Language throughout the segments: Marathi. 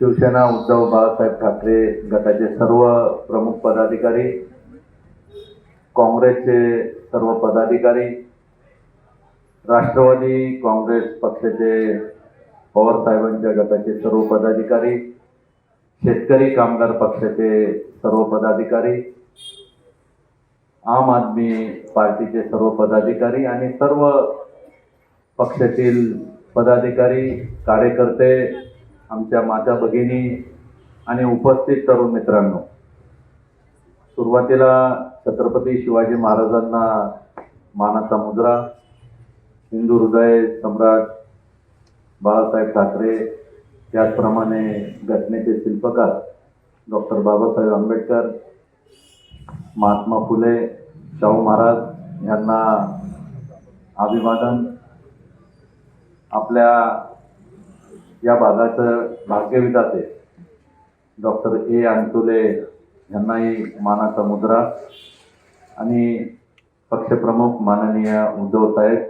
शिवसेना उद्धव बाळासाहेब ठाकरे गटाचे सर्व प्रमुख पदाधिकारी, काँग्रेसचे सर्व पदाधिकारी, राष्ट्रवादी काँग्रेस पक्षाचे पवार साहेबांच्या गटाचे सर्व पदाधिकारी, शेतकरी कामगार पक्षाचे सर्व पदाधिकारी, आम आदमी पार्टीचे सर्व पदाधिकारी आणि सर्व पक्षातील पदाधिकारी, कार्यकर्ते, आमच्या माता भगिनी आणि उपस्थित तरुण मित्रांनो, सुरुवातीला छत्रपती शिवाजी महाराजांना मानाचा मुद्रा, हिंदू हृदय सम्राट बाळासाहेब ठाकरे, त्याचप्रमाणे घटनेचे शिल्पकार डॉक्टर बाबासाहेब आंबेडकर, महात्मा फुले, शाहू महाराज यांना अभिवादन. आपल्या या भागाचं भाग्यविधाते डॉक्टर ए अंतुले यांनाही मानाचा मुद्रा आणि पक्षप्रमुख माननीय उद्धव साहेब,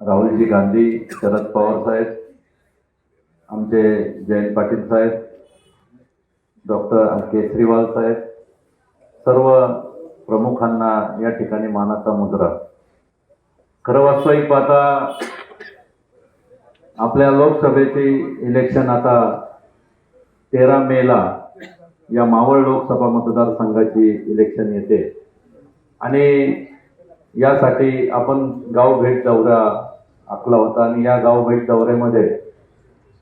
राहुलजी गांधी, शरद पवार साहेब, आमचे जयंत पाटील साहेब, डॉक्टर केसरीवाल साहेब, सर्व प्रमुखांना या ठिकाणी मानाचा मुद्रा. खरं वास्तविक पाहता आपल्या लोकसभेची इलेक्शन आता 13 मेला या मावळ लोकसभा मतदारसंघाची इलेक्शन येते आणि यासाठी आपण गाव भेट दौरा आखला होता आणि या गाव भेट दौऱ्यामध्ये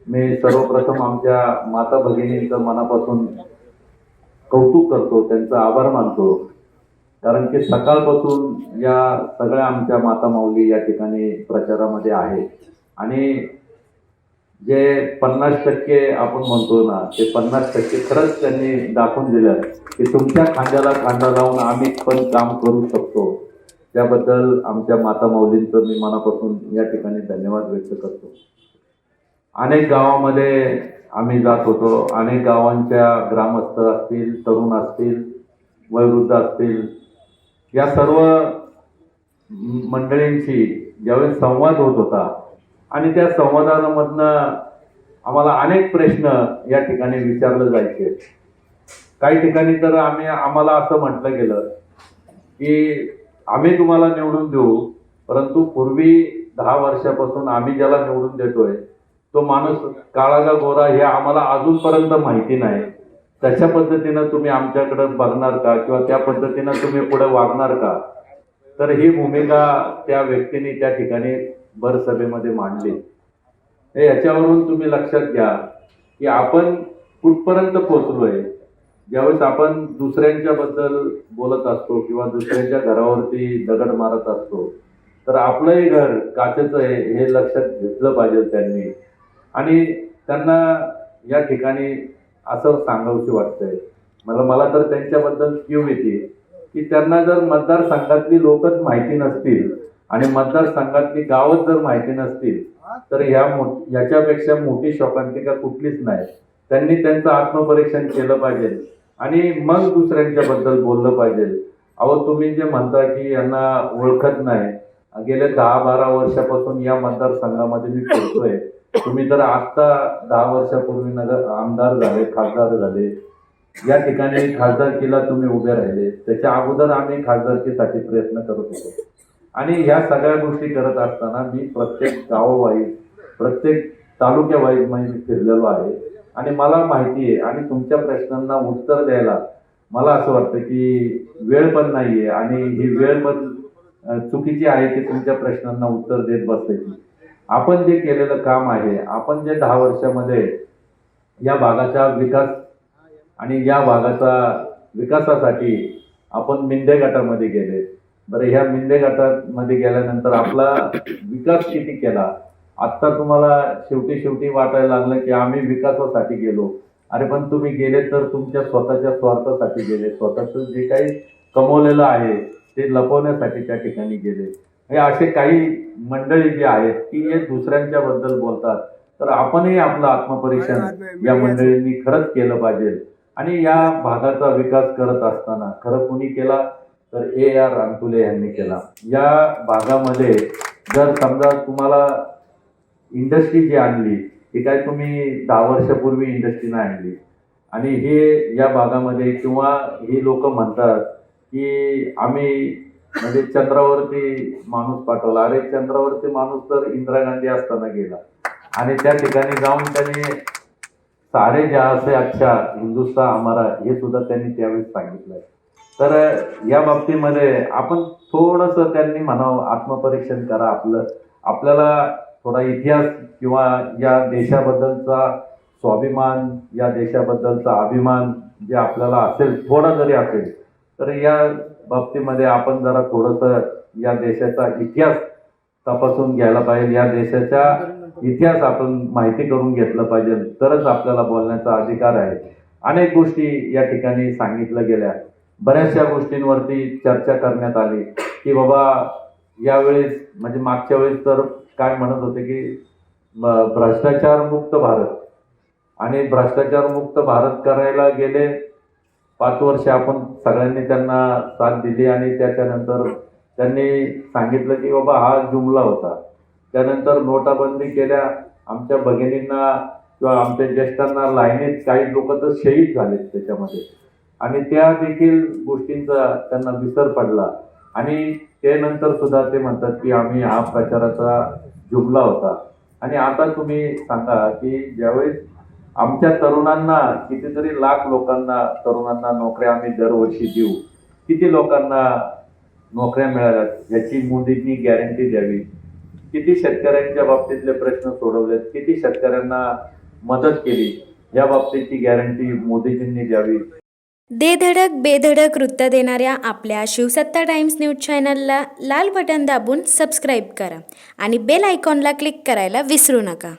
मी सर्वप्रथम आमच्या माता भगिनींचं मनापासून कौतुक करतो, त्यांचा आभार मानतो. कारण की सकाळपासून या सगळ्या आमच्या माता माऊली या ठिकाणी प्रचारामध्ये आहे आणि जे 50% आपण म्हणतो ना, ते 50% खरंच त्यांनी दाखवून दिलं की तुमच्या खांद्याला खांदा लावून आम्ही पण काम करू शकतो. त्याबद्दल आमच्या माता माऊलींचं मी मनापासून या ठिकाणी धन्यवाद व्यक्त करतो. अनेक गावामध्ये आम्ही जात होतो, अनेक गावांच्या ग्रामस्थ असतील, तरुण असतील, वयोवृद्ध असतील, या सर्व मंडळींशी ज्यावेळेस संवाद होत होता आणि त्या संवादामधनं आम्हाला अनेक प्रश्न या ठिकाणी विचारले जायचे. काही ठिकाणी तर आम्हाला असं म्हटलं गेलं की आम्ही तुम्हाला निवडून देऊ, परंतु पूर्वी 10 वर्षापासून आम्ही ज्याला निवडून देतोय तो माणूस काळा का गोरा हे आम्हाला अजूनपर्यंत माहिती नाही. तशा पद्धतीनं तुम्ही आमच्याकडे बघणार का किंवा त्या पद्धतीनं तुम्ही पुढे वागणार का? तर ही भूमिका त्या व्यक्तीने त्या ठिकाणी भर सभेमध्ये मांडली. याच्यावरून तुम्ही लक्षात घ्या की आपण कुठपर्यंत पोहोचलोय. ज्यावेळेस आपण दुसऱ्यांच्या बद्दल बोलत असतो किंवा दुसऱ्यांच्या घरावरती दगड मारत असतो तर आपलंही घर काचेचं आहे हे लक्षात घेतलं पाहिजे त्यांनी. आणि त्यांना या ठिकाणी असं सांगावंशी वाटतंय, मला तर त्यांच्याबद्दल कीव येते की त्यांना जर मतदारसंघातली लोकच माहिती नसतील आणि मतदारसंघातली गावच जर माहिती नसतील तर याच्यापेक्षा मोठी शोकांतिका कुठलीच नाही. त्यांनी त्यांचं आत्मपरीक्षण केलं पाहिजे आणि मग दुसऱ्यांच्या बद्दल बोललं पाहिजे. अहो तुम्ही जे म्हणता की यांना ओळखत नाही, गेल्या 10-12 वर्षापासून या मतदारसंघामध्ये मी फिरतोय. तुम्ही तर आता 10 वर्षापूर्वी आमदार झाले, खासदार झाले, या ठिकाणी खासदारकीला तुम्ही उभे राहिले. त्याच्या अगोदर आम्ही खासदारकीसाठी प्रयत्न करत होतो आणि ह्या सगळ्या गोष्टी करत असताना मी प्रत्येक गावोवाईज, प्रत्येक तालुक्यावाईज मी फिरलेलो आहे आणि मला माहिती आहे. आणि तुमच्या प्रश्नांना उत्तर द्यायला मला असं वाटतं की वेळ पण नाहीये आणि ही वेळ पण चुकीची आहे की तुमच्या प्रश्नांना उत्तर देत बसायची. आपण जे केलेलं काम आहे, आपण जे 10 वर्षामध्ये या भागाचा विकास आणि या भागाचा विकासासाठी आपण मिंदे गटामध्ये गेले. बरं, ह्या मिंदे गटामध्ये गेल्यानंतर आपला विकास किती केला आत्ता तुम्हाला शेवटी वाटायला लागलं की आम्ही विकासासाठी गेलो. अरे पण तुम्ही गेले तर तुमच्या स्वतःच्या स्वार्थासाठी गेले. स्वतःचं जे काही कमवलेलं आहे ते लपवण्यासाठी त्या ठिकाणी गेले. हे असे काही मंडळी जे आहेत की हे दुसऱ्यांच्या बद्दल बोलतात. तर आपणही आपलं आत्मपरीक्षण या मंडळींनी खरंच केलं पाहिजे. आणि या भागाचा विकास करत असताना खरं कुणी केला तर AR अंतुले यांनी केला. या भागामध्ये जर समजा तुम्हाला इंडस्ट्री जी आणली ही काय तुम्ही 10 वर्षापूर्वी इंडस्ट्री नाही आणली. आणि हे या भागामध्ये किंवा ही लोक म्हणतात की आम्ही म्हणजे चंद्रावरती माणूस पाठवला. अरे चंद्रावरती माणूस तर इंदिरा गांधी असताना गेला आणि त्या ठिकाणी जाऊन त्यांनी सारे जहां से अच्छा हिंदुस्तान हमारा हे सुद्धा त्यांनी त्यावेळेस सांगितलंय. तर या बाबतीमध्ये आपण थोडंसं त्यांनी म्हणावं आत्मपरीक्षण करा आपलं. आपल्याला थोडा इतिहास किंवा या देशाबद्दलचा स्वाभिमान, या देशाबद्दलचा अभिमान जे आपल्याला असेल, थोडा जरी असेल, तर या बाबतीमध्ये आपण जरा थोडंसं या देशाचा इतिहास तपासून घ्यायला पाहिजे. या देशाच्या इतिहास आपण माहिती करून घेतलं पाहिजे, तरच आपल्याला बोलण्याचा अधिकार आहे. अनेक गोष्टी या ठिकाणी सांगितल्या गेल्या. बऱ्याचशा गोष्टींवरती चर्चा करण्यात आली की बाबा यावेळेस म्हणजे मागच्या वेळेस तर काय म्हणत होते की भ्रष्टाचार मुक्त भारत, आणि भ्रष्टाचार मुक्त भारत करायला गेले 5 वर्ष आपण सगळ्यांनी त्यांना साथ दिली आणि त्याच्यानंतर त्यांनी सांगितलं की बाबा हा जुमला होता. त्यानंतर नोटाबंदी केल्या. आमच्या भगिनींना किंवा आमच्या ज्येष्ठांना लाईनीत काही लोक तर शहीद झालेत त्याच्यामध्ये, आणि त्या देखील गोष्टींचा त्यांना विसर पडला. आणि ते नंतर सुद्धा ते म्हणतात की आम्ही हा प्रचाराचा जुमला होता. आणि आता तुम्ही सांगा की ज्यावेळेस आमच्या तरुणांना कितीतरी लाख लोकांना तरुणांना नोकऱ्या आम्ही दरवर्षी देऊ, किती लोकांना नोकऱ्या मिळाल्यात याची मोदींनी गॅरंटी द्यावी. किती शेतकऱ्यांच्या बाबतीतले प्रश्न सोडवलेत, किती शेतकऱ्यांना मदत केली या बाबतीची गॅरंटी मोदीजींनी द्यावी. दे धडक बेधडक वृत्त देणाऱ्या आपल्या शिवसत्ता टाइम्स न्यूज चॅनलला लाल बटन दाबून सबस्क्राईब करा आणि बेल आयकॉनला क्लिक करायला विसरू नका.